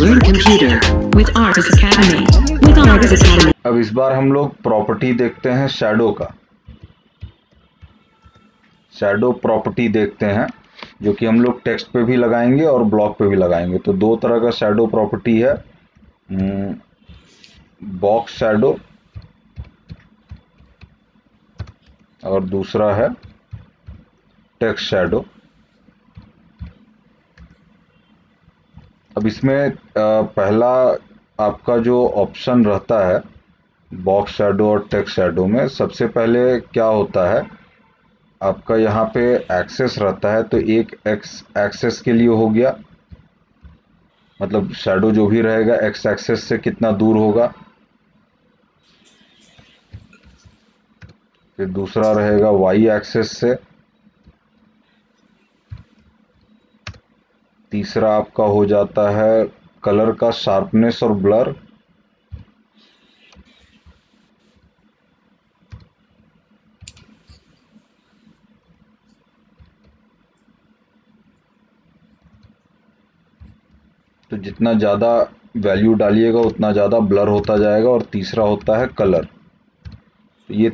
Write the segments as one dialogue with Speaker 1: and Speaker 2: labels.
Speaker 1: learn computer with Argus Academy. With Argus Academy.
Speaker 2: अब इस बार हम लोग प्रॉपर्टी देखते हैं शैडो का। शैडो प्रॉपर्टी देखते हैं जो कि हम लोग टेक्स्ट पे भी लगाएंगे और ब्लॉक पे भी लगाएंगे। तो दो तरह का शैडो प्रॉपर्टी है, बॉक्स शैडो और दूसरा है टेक्स्ट शैडो। अब इसमें पहला आपका जो ऑप्शन रहता है बॉक्स शैडो और टेक्स्ट शैडो में, सबसे पहले क्या होता है आपका यहाँ पे एक्सेस रहता है। तो एक एक्सेस के लिए हो गया, मतलब शैडो जो भी रहेगा एक्स एक्सेस से कितना दूर होगा। फिर दूसरा रहेगा वाई एक्सेस से। तीसरा आपका हो जाता है कलर का शार्पनेस और ब्लर। तो जितना ज़्यादा वैल्यू डालिएगा उतना ज़्यादा ब्लर होता जाएगा। और तीसरा होता है कलर। तो ये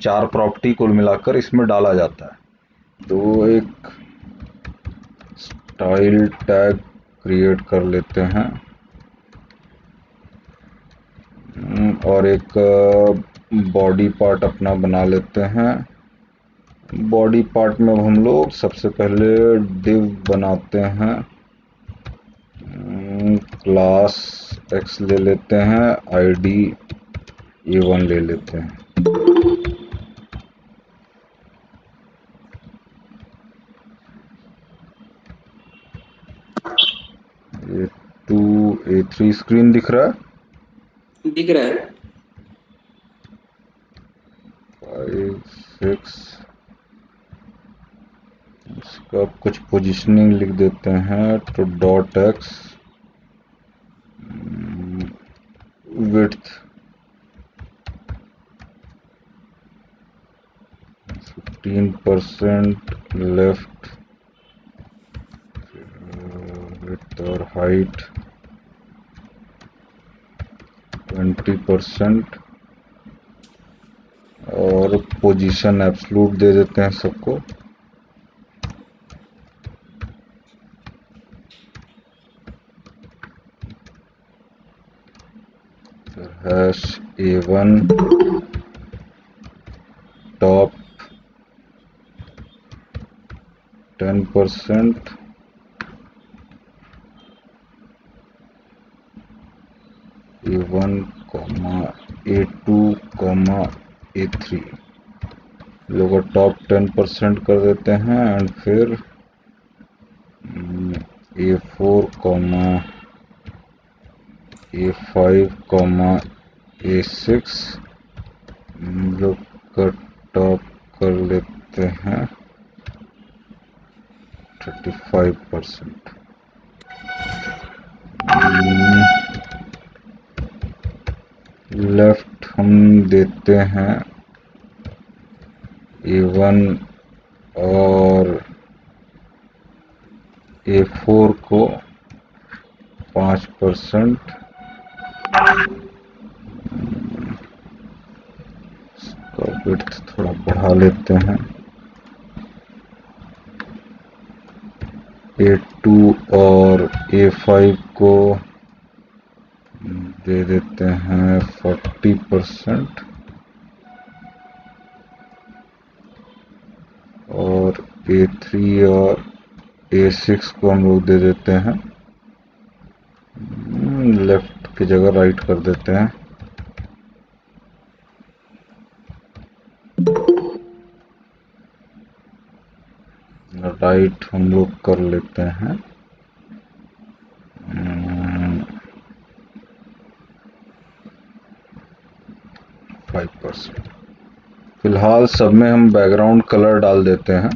Speaker 2: चार प्रॉपर्टी कुल मिलाकर इसमें डाला जाता है। तो एक स्टाइल टैग क्रिएट कर लेते हैं और एक बॉडी पार्ट अपना बना लेते हैं। बॉडी पार्ट में हम लोग सबसे पहले डिव बनाते हैं, क्लास एक्स ले लेते हैं, आईडी A1 ले लेते हैं। ये 2A3 स्क्रीन दिख रहा है?
Speaker 3: दिख रहा है।
Speaker 2: 5 6 इसका कुछ पोजीशनिंग लिख देते हैं। तो dot x width 15%, left width और हाइट 20% और पोजीशन एब्सलूट दे देते हैं सबको। Hash A1 top 10%, A1, A2, A3 लोग टॉप 10% कर देते हैं। एंड फिर A4, A5, A6 लोग का टॉप कर लेते हैं 35%। लेफ्ट हम देते हैं A1 और A4 को 5%। इसका विड्थ थोड़ा बढ़ा लेते हैं। A2 और A5 को दे देते हैं 40% और A3 और A6 को हम लोग दे देते हैं, लेफ्ट की जगह राइट कर देते हैं। राइट हम लोग कर लेते हैं 5%। फिलहाल सब में हम बैकग्राउंड कलर डाल देते हैं,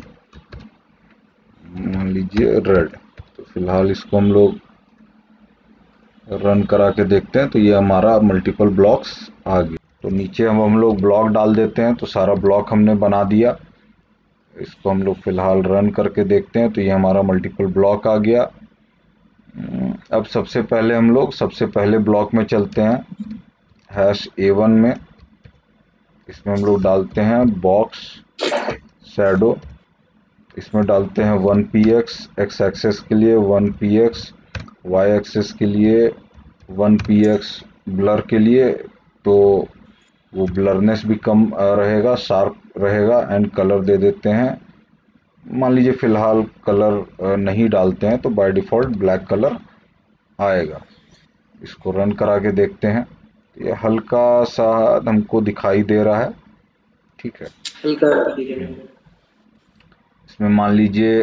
Speaker 2: मान लीजिए रेड। तो फिलहाल इसको हम लोग रन करा के देखते हैं। तो ये हमारा मल्टीपल ब्लॉक्स आ गए। तो नीचे हम लोग ब्लॉक डाल देते हैं। तो सारा ब्लॉक हमने बना दिया। इसको हम लोग फिलहाल रन करके देखते हैं। तो ये हमारा मल्टीपल ब्लॉक आ गया। अब सबसे पहले हम लोग सबसे पहले ब्लॉक में चलते हैं, #A1 में। इसमें हम लोग डालते हैं बॉक्स शैडो। इसमें डालते हैं 1px, x एक्सेस के लिए 1px, y एक्सेस के लिए 1px, ब्लर के लिए तो वो ब्लरनेस भी कम रहेगा, शार्प रहेगा। एंड कलर दे देते हैं, मान लीजिए फिलहाल कलर नहीं डालते हैं तो बाय डिफ़ॉल्ट ब्लैक कलर आएगा। इसको रन करा के देखते हैं, ये हल्का सा हमको दिखाई दे रहा है, ठीक है।
Speaker 3: हल्का दिख रहा है।
Speaker 2: इसमें मान लीजिए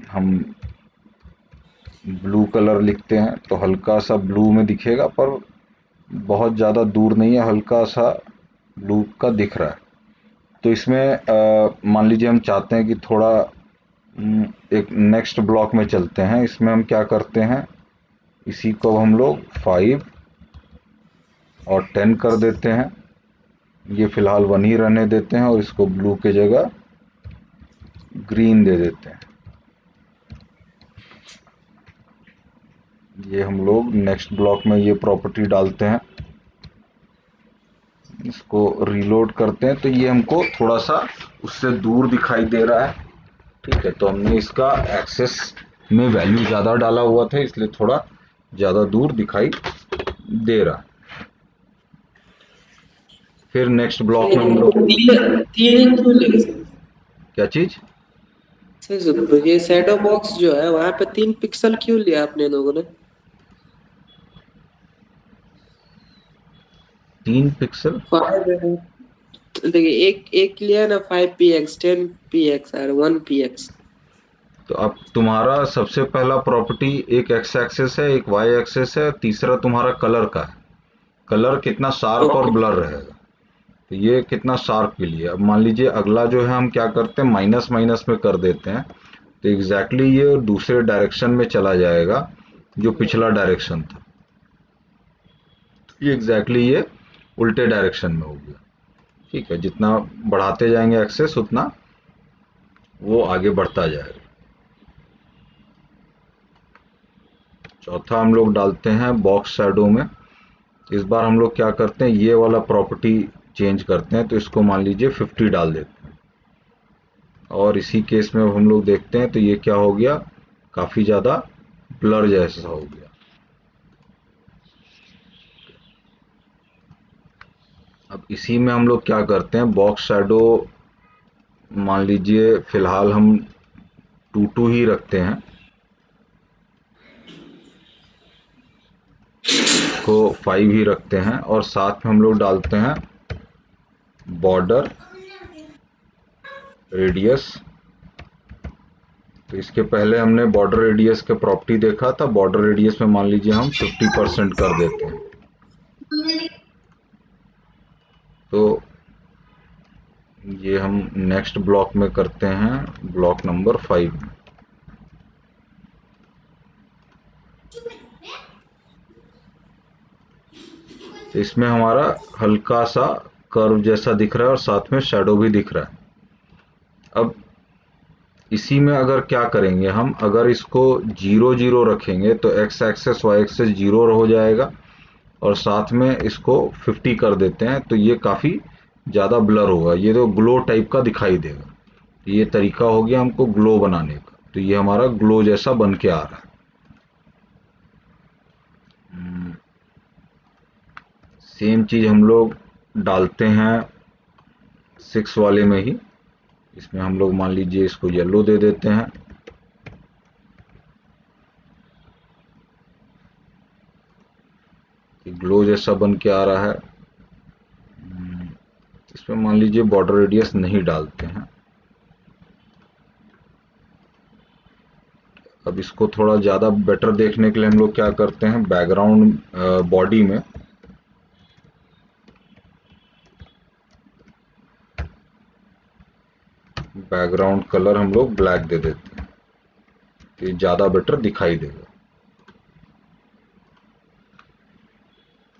Speaker 2: हम ब्लू कलर लिखते हैं तो हल्का सा ब्लू में दिखेगा, पर बहुत ज़्यादा दूर नहीं है, हल्का सा ब्लू का दिख रहा है। तो इसमें मान लीजिए हम चाहते हैं कि थोड़ा एक नेक्स्ट ब्लॉक में चलते हैं। इसमें हम क्या करते हैं, इसी को हम लोग 5 और 10 कर देते हैं। ये फिलहाल 1 ही रहने देते हैं और इसको ब्लू के जगह ग्रीन दे देते हैं। ये हम लोग नेक्स्ट ब्लॉक में ये प्रॉपर्टी डालते हैं, इसको रीलोड करते हैं तो ये हमको थोड़ा सा उससे दूर दिखाई दे रहा है, ठीक है। तो हमने इसका एक्सेस में वैल्यू ज़्यादा डाला हुआ था, इसलिए थोड़ा ज़्यादा दूर दिखाई दे रहा है। फिर नेक्स्ट ब्लॉक में हम लोग
Speaker 3: तीन तीन क्यों लगे सर?
Speaker 2: क्या चीज़,
Speaker 3: सर ये शैडो बॉक्स जो है वहां पे 3 पिक्सल क्यों लिया आपने लोगों ने?
Speaker 2: 3 पिक्सल?
Speaker 3: 5 है। देखिए एक एक लिया ना 5px 10px और 1px।
Speaker 2: तो अब तुम्हारा सबसे पहला प्रॉपर्टी एक एक्स एक्सेस है, एक वाई एक्सेस है, तीसरा तुम्हारा कलर का है। कलर कितना शार्प और
Speaker 3: ओके।
Speaker 2: ब्लर रहेगा, तो ये कितना शार्प के लिए। अब मान लीजिए अगला जो है हम क्या करते हैं, माइनस माइनस में कर देते हैं, तो एग्जैक्टली ये दूसरे डायरेक्शन में चला जाएगा जो पिछला डायरेक्शन था। ये एग्जैक्टली ये उल्टे डायरेक्शन में हो गया, ठीक है। जितना बढ़ाते जाएंगे एक्सेस उतना वो आगे बढ़ता जाएगा। चौथा हम लोग डालते हैं बॉक्स शैडो में। इस बार हम लोग क्या करते हैं, ये वाला प्रॉपर्टी चेंज करते हैं, तो इसको मान लीजिए 50 डाल देते हैं। और इसी केस में अब हम लोग देखते हैं तो ये क्या हो गया, काफ़ी ज़्यादा ब्लर जैसा हो गया। अब इसी में हम लोग क्या करते हैं, बॉक्स शैडो मान लीजिए फिलहाल हम 2 ही रखते हैं, इसको 5 ही रखते हैं, और साथ में हम लोग डालते हैं बॉर्डर रेडियस। तो इसके पहले हमने बॉर्डर रेडियस के प्रॉपर्टी देखा था, बॉर्डर रेडियस में मान लीजिए हम 50% कर देते हैं। तो ये हम नेक्स्ट ब्लॉक में करते हैं, ब्लॉक नंबर 5 में। तो इसमें हमारा हल्का सा कर्व जैसा दिख रहा है और साथ में शैडो भी दिख रहा है। अब इसी में अगर क्या करेंगे हम, अगर इसको 0 0 रखेंगे तो एक्स एक्सेस वाई एक्सेस 0 हो जाएगा, और साथ में इसको 50 कर देते हैं तो ये काफ़ी ज़्यादा ब्लर होगा, ये तो ग्लो टाइप का दिखाई देगा। तो ये तरीका हो गया हमको ग्लो बनाने का, तो ये हमारा ग्लो जैसा बन के आ रहा है। सेम चीज़ हम लोग डालते हैं 6 वाले में ही। इसमें हम लोग मान लीजिए इसको येलो दे देते हैं, ग्लो जैसा बन के आ रहा है। इसमें मान लीजिए बॉर्डर रेडियस नहीं डालते हैं। अब इसको थोड़ा ज़्यादा बेटर देखने के लिए हम लोग क्या करते हैं, बैकग्राउंड बॉडी में बैकग्राउंड कलर हम लोग ब्लैक दे देते हैं, तो ये ज़्यादा बेटर दिखाई देगा।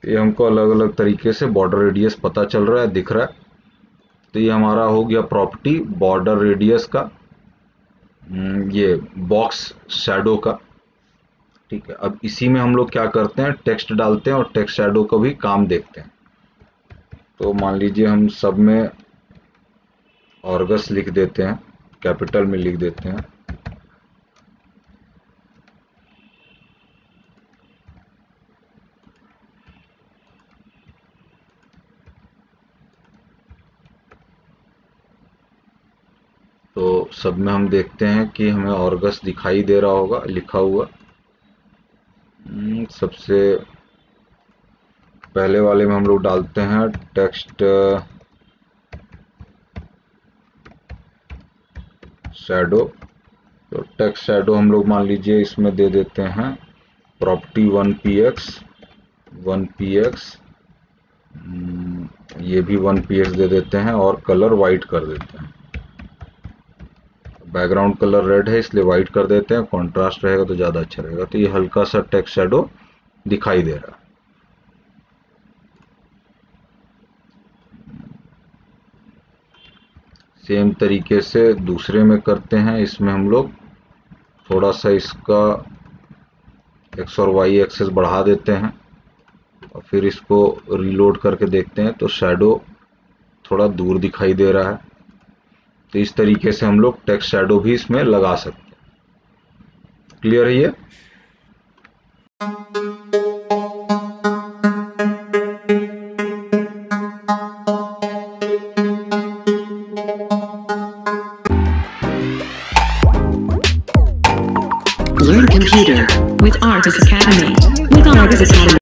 Speaker 2: ये हमको अलग अलग तरीके से बॉर्डर रेडियस पता चल रहा है, दिख रहा है। तो ये हमारा हो गया प्रॉपर्टी बॉर्डर रेडियस का, ये बॉक्स शैडो का। ठीक है, अब इसी में हम लोग क्या करते हैं, टेक्स्ट डालते हैं और टेक्स्ट शैडो का भी काम देखते हैं। तो मान लीजिए हम सब में ऑर्गस लिख देते हैं, कैपिटल में लिख देते हैं। तो सब में हम देखते हैं कि हमें ऑर्गस दिखाई दे रहा होगा लिखा हुआ। सबसे पहले वाले में हम लोग डालते हैं टेक्स्ट शैडो। तो टेक्स्ट शैडो हम लोग मान लीजिए इसमें दे देते हैं प्रॉपर्टी 1px 1px, ये भी 1px दे देते हैं और कलर वाइट कर देते हैं। बैकग्राउंड कलर रेड है इसलिए वाइट कर देते हैं, कॉन्ट्रास्ट रहेगा तो ज़्यादा अच्छा रहेगा। तो ये हल्का सा टेक्स्ट शैडो दिखाई दे रहा है। सेम तरीके से दूसरे में करते हैं। इसमें हम लोग थोड़ा सा इसका एक्स और वाई एक्सेस बढ़ा देते हैं और फिर इसको रीलोड करके देखते हैं तो शैडो थोड़ा दूर दिखाई दे रहा है। तो इस तरीके से हम लोग टेक्स्ट शैडो भी इसमें लगा सकते हैं। क्लियर है ये?
Speaker 1: Learn computer with Artis Academy. With Artis Academy.